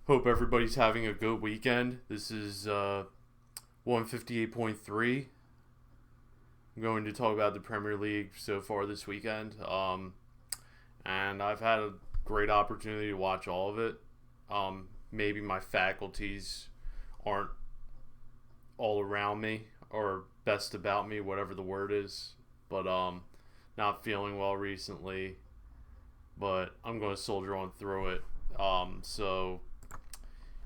Hope everybody's having a good weekend. This is 158.3. I'm going to talk about the Premier League so far this weekend. And I've had a great opportunity to watch all of it. Maybe my faculties aren't all around me or best about me, whatever the word is. But not feeling well recently. But I'm going to soldier on through it. So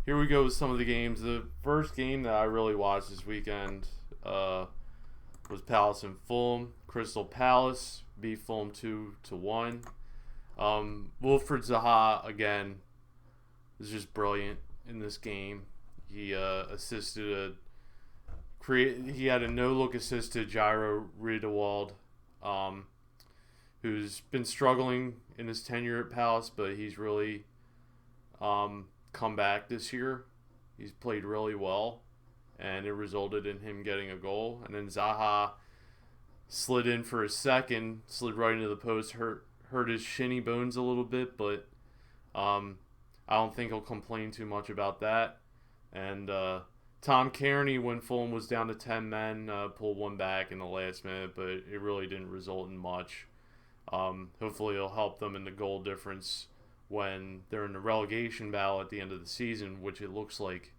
here we go with some of the games. The first game that I really watched this weekend was Palace and Fulham. Crystal Palace beat Fulham 2-1. Wilfred Zaha again was just brilliant in this game. He assisted he had a no-look assist to Jairo Riedewald, who's been struggling in his tenure at Palace, but he's really come back this year. He's played really well, and it resulted in him getting a goal. And then Zaha slid in for a second, slid right into the post, hurt his shinny bones a little bit, but I don't think he'll complain too much about that. And Tom Kearney, when Fulham was down to 10 men, pulled one back in the last minute, but it really didn't result in much. Hopefully it'll help them in the goal difference when they're in the relegation battle at the end of the season, which it looks like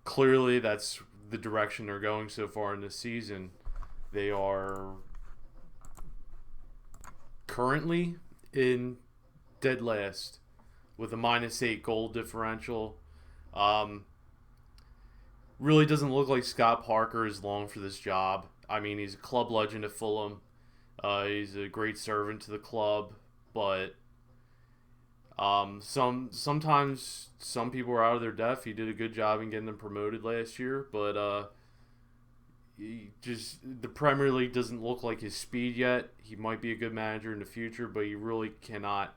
clearly that's the direction they're going so far in this season. They are currently in dead last with a -8 goal differential. Really doesn't look like Scott Parker is long for this job. I mean, he's a club legend at Fulham. He's a great servant to the club, but sometimes some people are out of their depth. He did a good job in getting them promoted last year, but the Premier League doesn't look like his speed yet. He might be a good manager in the future, but he really cannot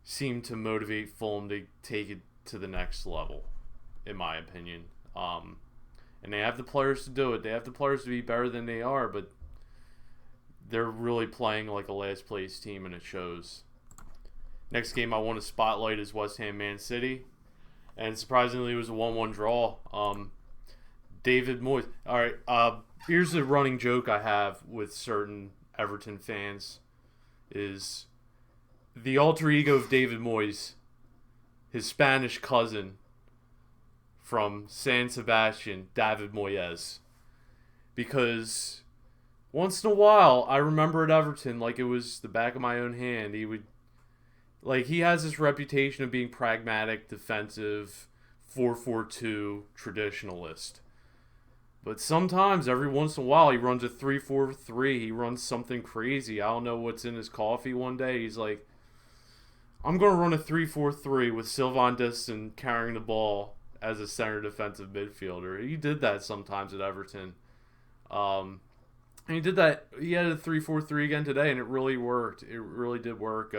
seem to motivate Fulham to take it to the next level, in my opinion. And they have the players to do it. They have the players to be better than they are, but they're really playing like a last place team, and it shows. Next game I want to spotlight is West Ham Man City, and surprisingly it was a 1-1 draw. David Moyes. All right, here's a running joke I have with certain Everton fans is the alter ego of David Moyes, his Spanish cousin from San Sebastian, David Moyes. Because once in a while, I remember at Everton like it was the back of my own hand. He has this reputation of being pragmatic, defensive, 4-4-2 traditionalist. But sometimes, every once in a while, he runs a 3-4-3. He runs something crazy. I don't know what's in his coffee one day. He's like, I'm going to run a 3-4-3 with Sylvain Distin carrying the ball as a center defensive midfielder. He did that sometimes at Everton. And he did that. He had a 3-4-3 again today, and it really worked. It really did work.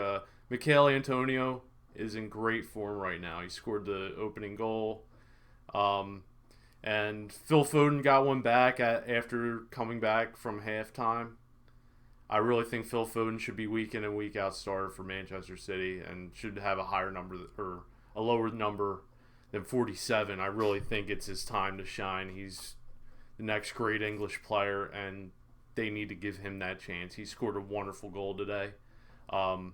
Mikel Antonio is in great form right now. He scored the opening goal. And Phil Foden got one back after coming back from halftime. I really think Phil Foden should be week in and week out starter for Manchester City and should have a higher number or a lower number than 47. I really think it's his time to shine. He's the next great English player, and they need to give him that chance. He scored a wonderful goal today. And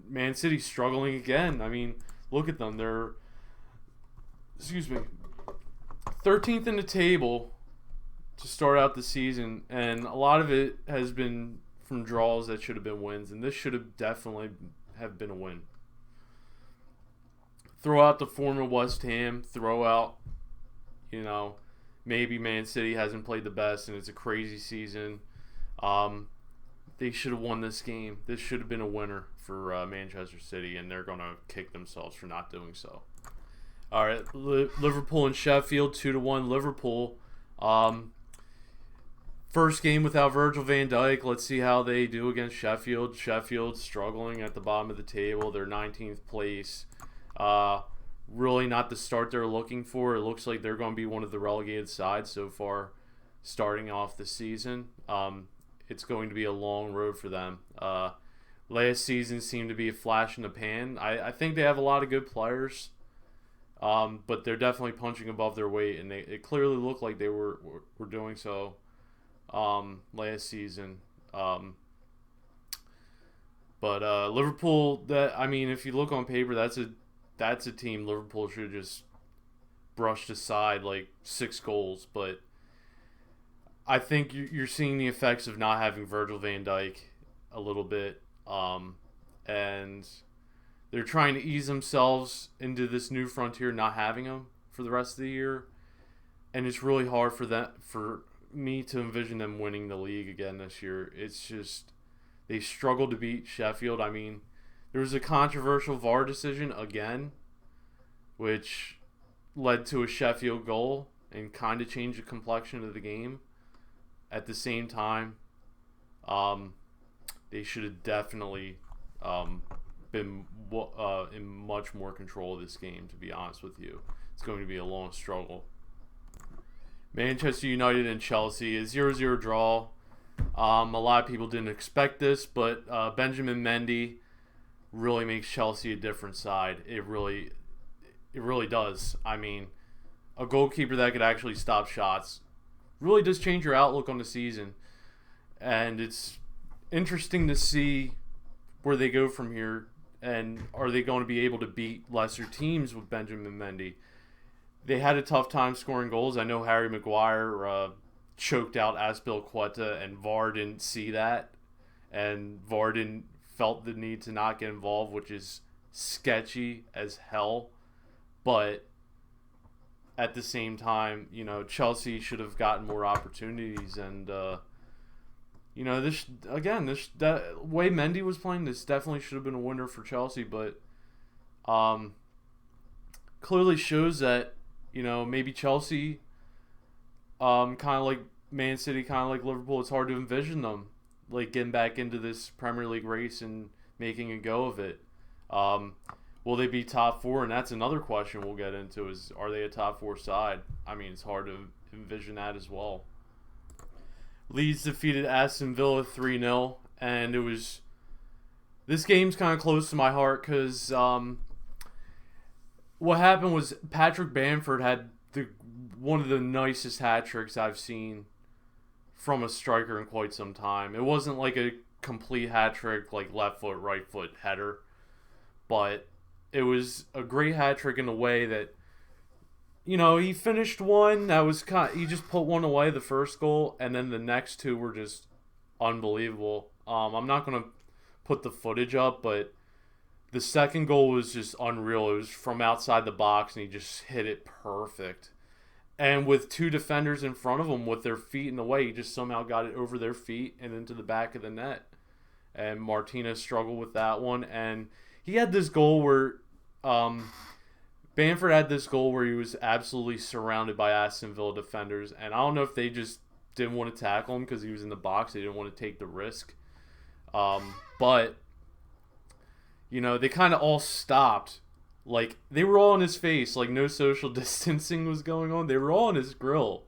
Man City's struggling again. I mean, look at them. They're 13th in the table to start out the season, and a lot of it has been from draws that should have been wins, and this should have definitely have been a win. Throw out the form of West Ham, throw out, maybe Man City hasn't played the best and it's a crazy season. They should have won this game. This should have been a winner for Manchester City, and they're going to kick themselves for not doing so. All right, Liverpool and Sheffield, 2-1 Liverpool. First game without Virgil van Dijk. Let's see how they do against Sheffield. Sheffield struggling at the bottom of the table. They're 19th place. Really not the start they're looking for. It looks like they're going to be one of the relegated sides so far starting off the season. It's going to be a long road for them. Last season seemed to be a flash in the pan. I think they have a lot of good players, but they're definitely punching above their weight, and it clearly looked like they were doing so last season. But Liverpool, if you look on paper, that's a team Liverpool should have just brushed aside like 6 goals. But I think you're seeing the effects of not having Virgil van Dijk a little bit, and they're trying to ease themselves into this new frontier, not having him for the rest of the year, and it's really hard for me to envision them winning the league again this year. It's just they struggled to beat Sheffield. I mean, there was a controversial VAR decision again, which led to a Sheffield goal and kind of changed the complexion of the game. At the same time, they should have definitely been in much more control of this game, to be honest with you. It's going to be a long struggle. Manchester United and Chelsea, a 0-0 draw. A lot of people didn't expect this, but Benjamin Mendy really makes Chelsea a different side. It really does. I mean, a goalkeeper that could actually stop shots really does change your outlook on the season. And it's interesting to see where they go from here, and are they going to be able to beat lesser teams with Benjamin Mendy? They had a tough time scoring goals. I know Harry Maguire choked out Azpilicueta, and VAR didn't see that, and VAR didn't felt the need to not get involved, which is sketchy as hell. But at the same time, Chelsea should have gotten more opportunities, and that way Mendy was playing, this definitely should have been a winner for Chelsea, but clearly shows that maybe Chelsea, kind of like Man City, kind of like Liverpool, it's hard to envision them like getting back into this Premier League race and making a go of it. Will they be top 4? And that's another question we'll get into, is are they a top 4 side? I mean, it's hard to envision that as well. Leeds defeated Aston Villa 3-0, and this game's kind of close to my heart because what happened was Patrick Bamford had one of the nicest hat tricks I've seen from a striker in quite some time. It wasn't like a complete hat trick, like left foot, right foot header, but it was a great hat trick in a way that, he finished one that was he just put one away, the first goal, and then the next 2 were just unbelievable. I'm not going to put the footage up, but the second goal was just unreal. It was from outside the box, and he just hit it perfect. And with 2 defenders in front of him with their feet in the way, he just somehow got it over their feet and into the back of the net. And Martinez struggled with that one. And he had this goal where Bamford had this goal where he was absolutely surrounded by Aston Villa defenders. And I don't know if they just didn't want to tackle him because he was in the box. They didn't want to take the risk. But they kind of all stopped. Like, they were all in his face. Like, no social distancing was going on. They were all in his grill.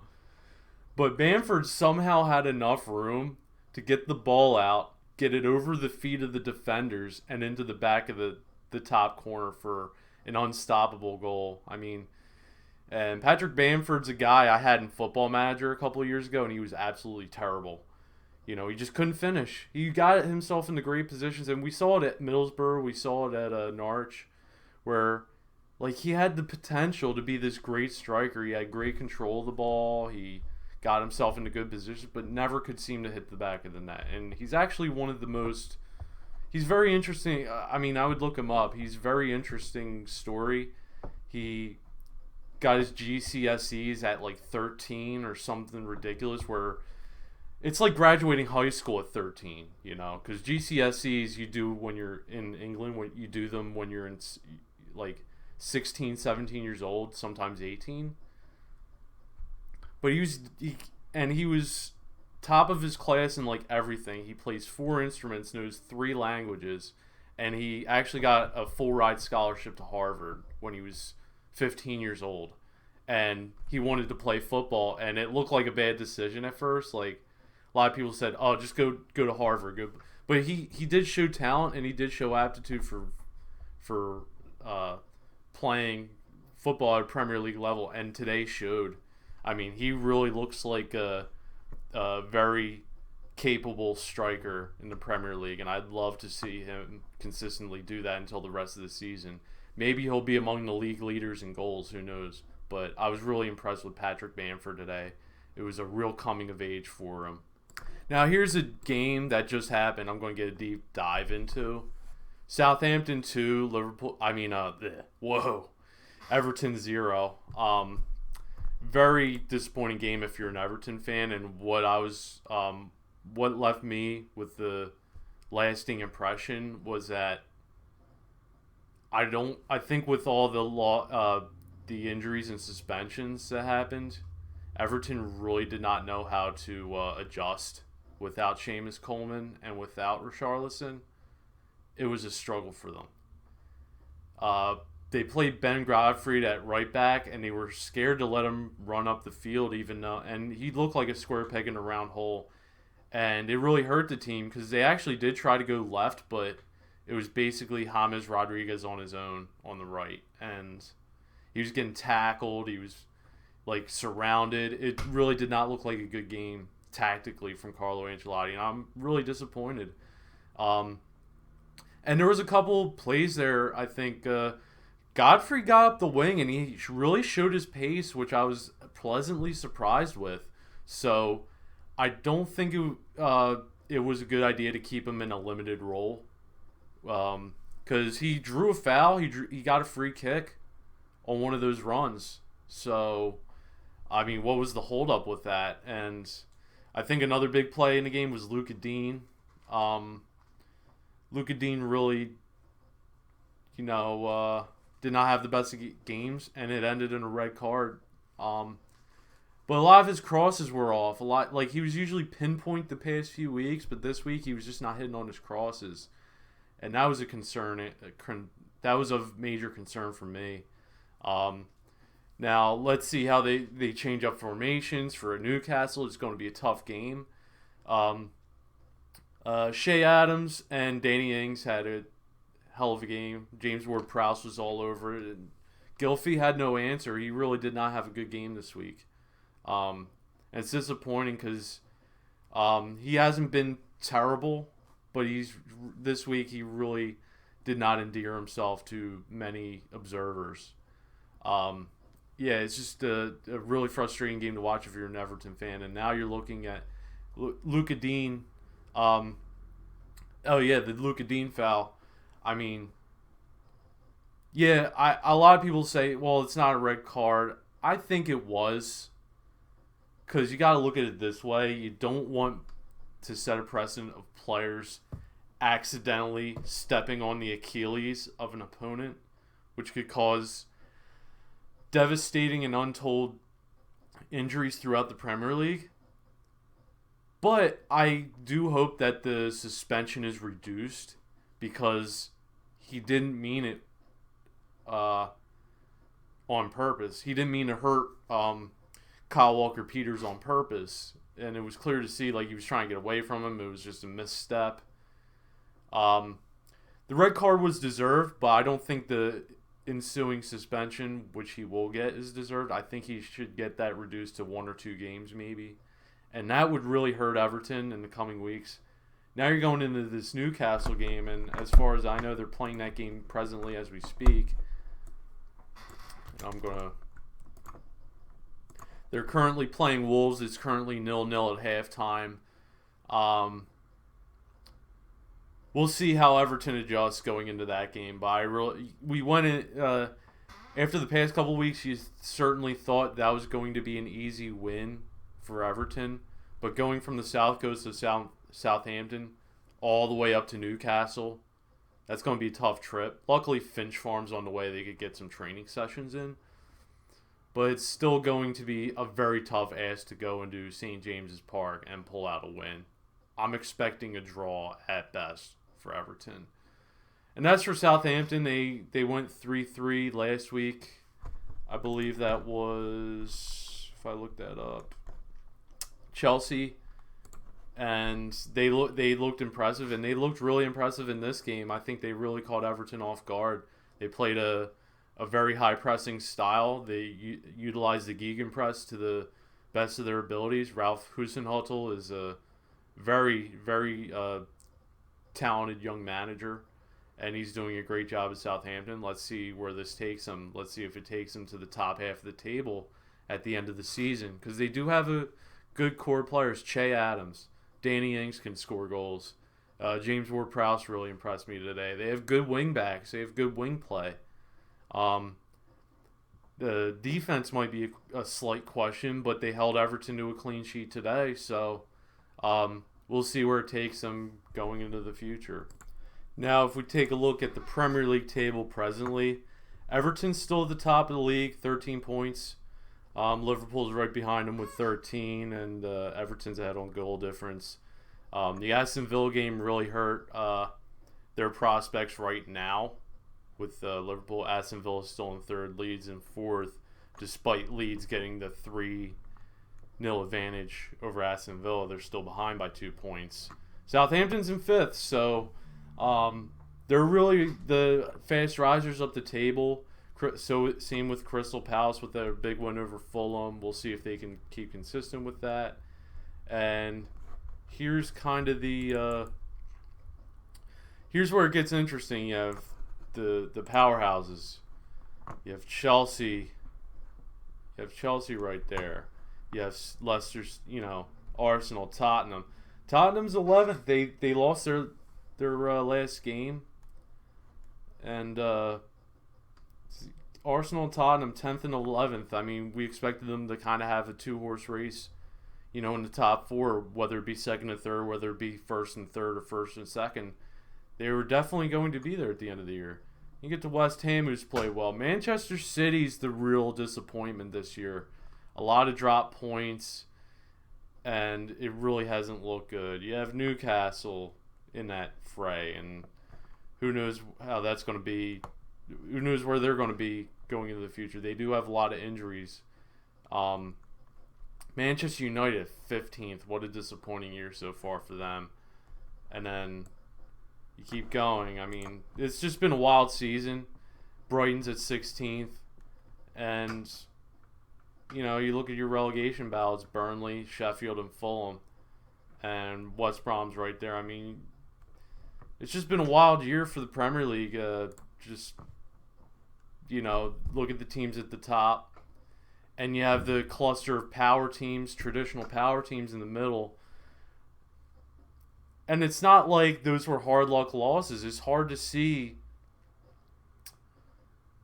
But Bamford somehow had enough room to get the ball out, get it over the feet of the defenders, and into the back of the top corner for an unstoppable goal. I mean, and Patrick Bamford's a guy I had in Football Manager a couple of years ago, and he was absolutely terrible. He just couldn't finish. He got himself into great positions, and we saw it at Middlesbrough. We saw it at Norwich, where he had the potential to be this great striker. He had great control of the ball. He got himself into good positions, but never could seem to hit the back of the net. And he's actually one of the most... He's very interesting. I mean, I would look him up. He's a very interesting story. He got his GCSEs at 13 or something ridiculous, where it's like graduating high school at 13, because GCSEs you do when you're in England, when you do them when you're in 16, 17 years old, sometimes 18. But he was top of his class in everything. He plays 4 instruments, knows 3 languages, and he actually got a full ride scholarship to Harvard when he was 15 years old. And he wanted to play football, and it looked like a bad decision at first. A lot of people said, "Oh, just go to Harvard." But he did show talent, and he did show aptitude for playing football at Premier League level, and today showed. I mean, he really looks like a very capable striker in the Premier League, and I'd love to see him consistently do that until the rest of the season. Maybe he'll be among the league leaders in goals, who knows. But I was really impressed with Patrick Bamford today. It was a real coming of age for him. Now here's a game that just happened I'm going to get a deep dive into. Southampton 2, Everton 0. Very disappointing game if you're an Everton fan, and what left me with the lasting impression was that I think with all the injuries and suspensions that happened, Everton really did not know how to adjust without Seamus Coleman and without Richarlison. It was a struggle for them. They played Ben Godfrey at right back, and they were scared to let him run up the field, and he looked like a square peg in a round hole. And it really hurt the team because they actually did try to go left, but it was basically James Rodriguez on his own on the right. And he was getting tackled. He was like surrounded. It really did not look like a good game tactically from Carlo Ancelotti, and I'm really disappointed. And there was a couple plays there, I think. Godfrey got up the wing, and he really showed his pace, which I was pleasantly surprised with. So I don't think it was a good idea to keep him in a limited role, because he drew a foul. He got a free kick on one of those runs. So, I mean, what was the holdup with that? And I think another big play in the game was Luka Dean. Luka Dean really, did not have the best games, and it ended in a red card. But a lot of his crosses were off. He was usually pinpoint the past few weeks, but this week he was just not hitting on his crosses, and that was a concern. That was of major concern for me. Now let's see how they change up formations for Newcastle. It's going to be a tough game. Shea Adams and Danny Ings had a hell of a game. James Ward-Prowse was all over it. And Gylfi had no answer. He really did not have a good game this week. And it's disappointing because he hasn't been terrible, but this week he really did not endear himself to many observers. It's just a really frustrating game to watch if you're an Everton fan. And now you're looking at Luka Dean. The Luka Dean foul. I mean, a lot of people say, well, it's not a red card. I think it was, because you got to look at it this way. You don't want to set a precedent of players accidentally stepping on the Achilles of an opponent, which could cause devastating and untold injuries throughout the Premier League. But I do hope that the suspension is reduced, because he didn't mean it on purpose. He didn't mean to hurt Kyle Walker-Peters on purpose. And it was clear to see he was trying to get away from him. It was just a misstep. The red card was deserved, but I don't think the ensuing suspension, which he will get, is deserved. I think he should get that reduced to 1 or 2 games maybe. And that would really hurt Everton in the coming weeks. Now you're going into this Newcastle game, and as far as I know, they're playing that game presently as we speak. They're currently playing Wolves. It's currently 0-0 at halftime. We'll see how Everton adjusts going into that game. But we went in after the past couple weeks. You certainly thought that was going to be an easy win for Everton, but going from the South Coast to Southampton all the way up to Newcastle, that's going to be a tough trip. Luckily, Finch Farm's on the way. They could get some training sessions in. But it's still going to be a very tough ask to go into St. James's Park and pull out a win. I'm expecting a draw at best for Everton. And as for Southampton, they went 3-3 last week. I believe that was, if I look that up, Chelsea. and they looked impressive, and they looked really impressive in this game. I think they really caught Everton off guard. They played a very high pressing style. They utilized the gegenpress to the best of their abilities. Ralph Hasenhüttl is a very talented young manager, and he's doing a great job at Southampton. Let's see where this takes him. Let's see if it takes him to the top half of the table at the end of the season, because they do have a good core players. Che Adams, Danny Ings can score goals. James Ward-Prowse really impressed me today. They have good wing backs. They have good wing play. The defense might be a slight question, but they held Everton to a clean sheet today, so we'll see where it takes them going into the future. Now, if we take a look at the Premier League table presently, Everton's still at the top of the league, 13 points. Liverpool's right behind them with 13, and Everton's ahead on goal difference. The Aston Villa game really hurt their prospects right now. With Liverpool, Aston Villa still in third, Leeds in fourth, despite Leeds getting the 3-0 advantage over Aston Villa. They're still behind by 2 points. Southampton's in fifth, so they're really the fast risers up the table. So same with Crystal Palace with their big win over Fulham. We'll see if they can keep consistent with that. And here's kind of the here's where it gets interesting. You have the powerhouses. You have Chelsea. You have Chelsea right there. You have Leicester's, Arsenal, Tottenham. Tottenham's 11th. They lost their last game, and Arsenal and Tottenham 10th and 11th. I mean, we expected them to kind of have a 2-horse race, in the top 4, whether it be second and third, whether it be first and third or first and second. They were definitely going to be there at the end of the year. You get to West Ham, who's played well. Manchester City's the real disappointment this year. A lot of drop points, and it really hasn't looked good. You have Newcastle in that fray, and who knows how that's going to be. Who knows where they're going to be going into the future. They do have a lot of injuries. Manchester United, 15th. What a disappointing year so far for them. And then you keep going. I mean, it's just been a wild season. Brighton's at 16th. And, you look at your relegation battles, Burnley, Sheffield, and Fulham. And West Brom's right there. I mean, it's just been a wild year for the Premier League. Look at the teams at the top. And you have the cluster of power teams, traditional power teams in the middle. And it's not like those were hard luck losses. It's hard to see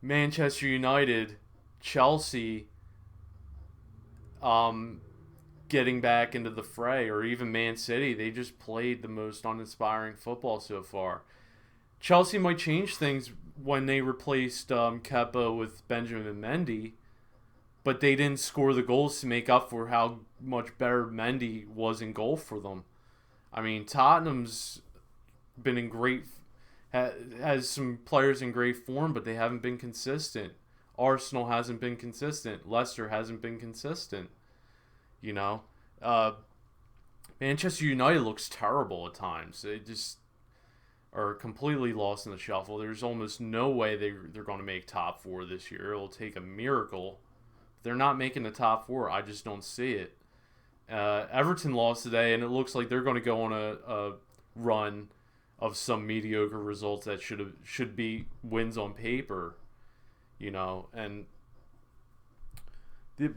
Manchester United, Chelsea getting back into the fray, or even Man City. They just played the most uninspiring football so far. Chelsea might change things when they replaced Kepa with Benjamin Mendy, but they didn't score the goals to make up for how much better Mendy was in goal for them. I mean, Tottenham's been in has some players in great form, but they haven't been consistent. Arsenal hasn't been consistent. Leicester hasn't been consistent. Manchester United looks terrible at times. They just are completely lost in the shuffle. There's almost no way they're going to make top 4 this year. It'll take a miracle. They're not making the top 4. I just don't see it. Everton lost today, and it looks like they're going to go on a run of some mediocre results that should be wins on paper,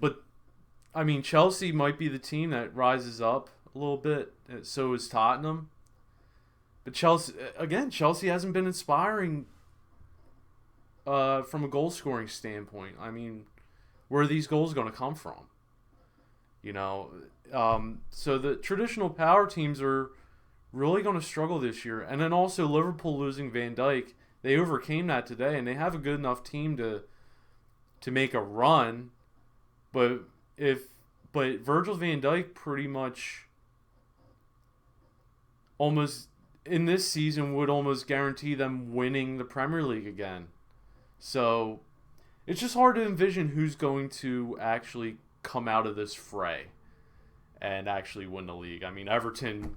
but I mean, Chelsea might be the team that rises up a little bit. So is Tottenham. But Chelsea hasn't been inspiring from a goal scoring standpoint. I mean, where are these goals going to come from? So the traditional power teams are really going to struggle this year. And then also Liverpool losing Van Dijk, they overcame that today, and they have a good enough team to make a run. But Virgil van Dijk pretty much almost in this season would almost guarantee them winning the Premier League again. So it's just hard to envision who's going to actually come out of this fray. and actually win the league. I mean, Everton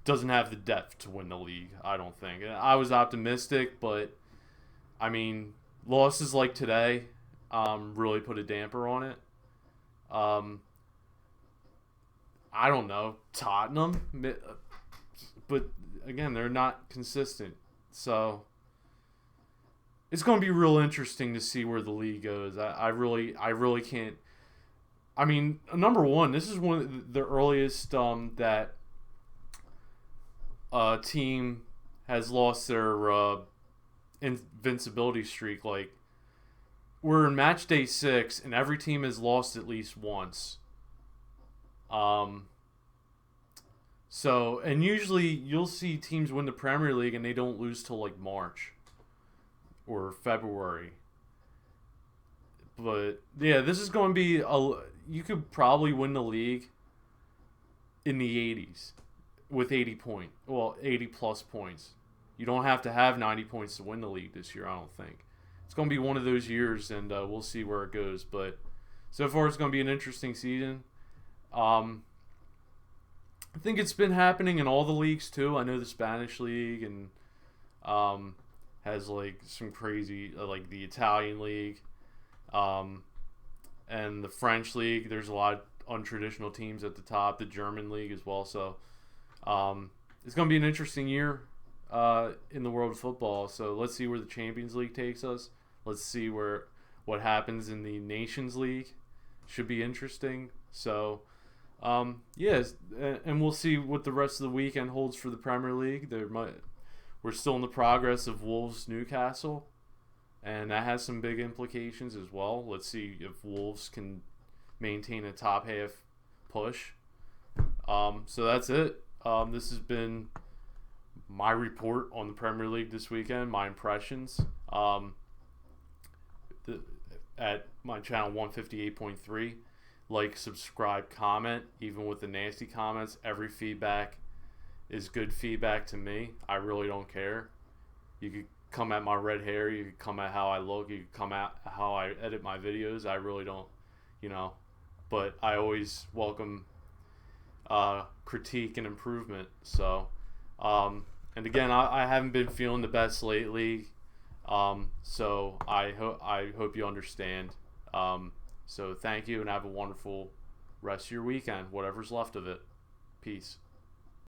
doesn't have the depth to win the league, I don't think. I was optimistic, but I mean, losses like today really put a damper on it. I don't know, Tottenham, but again, they're not consistent. So it's going to be real interesting to see where the league goes. I really can't. I mean, number one, this is one of the earliest that a team has lost their invincibility streak. Like, we're in match day 6, and every team has lost at least once. So, and usually you'll see teams win the Premier League and they don't lose till like March or February. But yeah, this is going to be you could probably win the league in the 80s with 80 plus points. You don't have to have 90 points to win the league this year, I don't think. It's going to be one of those years, and we'll see where it goes. But so far, it's going to be an interesting season. I think it's been happening in all the leagues too. I know the Spanish league and has like some crazy like the Italian league, and the French league. There's a lot of untraditional teams at the top. The German league as well. So it's going to be an interesting year in the world of football. So let's see where the Champions League takes us. Let's see what happens in the Nations League. Should be interesting. So. Yes, and we'll see what the rest of the weekend holds for the Premier League. We're still in the progress of Wolves Newcastle, and that has some big implications as well. Let's see if Wolves can maintain a top half push. So that's it. This has been my report on the Premier League this weekend, my impressions. At my channel 158.3. Like, subscribe, comment, even with the nasty comments. Every feedback is good feedback to me. I really don't care. You could come at my red hair. You could come at how I look. You could come at how I edit my videos. I really don't, But I always welcome critique and improvement. So, and again, I haven't been feeling the best lately. So I hope you understand. So thank you, and have a wonderful rest of your weekend, whatever's left of it. Peace.